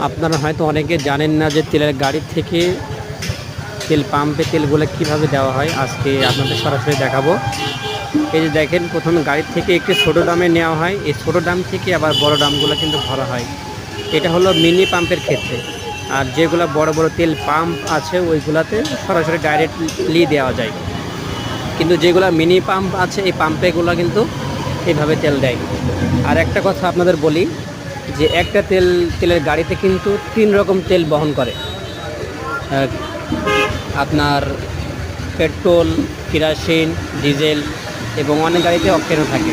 আপনারা হয়তো অনেকে জানেন না যে তেলের গাড়ি থেকে তেল পাম্পে তেলগুলো কিভাবে দেওয়া হয়। আজকে আপনাদের সরাসরি দেখাবো। এই যে দেখেন, প্রথমে গাড়ির থেকে একটু ছোটো ডামে নেওয়া হয়, এই ছোটো ডাম থেকে আবার বড় ডামগুলো কিন্তু ভরা হয়। এটা হলো মিনি পাম্পের ক্ষেত্রে। আর যেগুলো বড় বড় তেল পাম্প আছে ওইগুলাতে সরাসরি ডাইরেক্টলি দেওয়া যায়। কিন্তু যেগুলো মিনি পাম্প আছে এই পাম্পেগুলো কিন্তু এইভাবে তেল দেয়। আর একটা কথা আপনাদের বলি, যে একটা তেলের গাড়িতে কিন্তু 3 রকম তেল বহন করে। আপনার পেট্রোল, কেরোসিন, ডিজেল এবং অনেক গাড়িতে অকটেনও থাকে।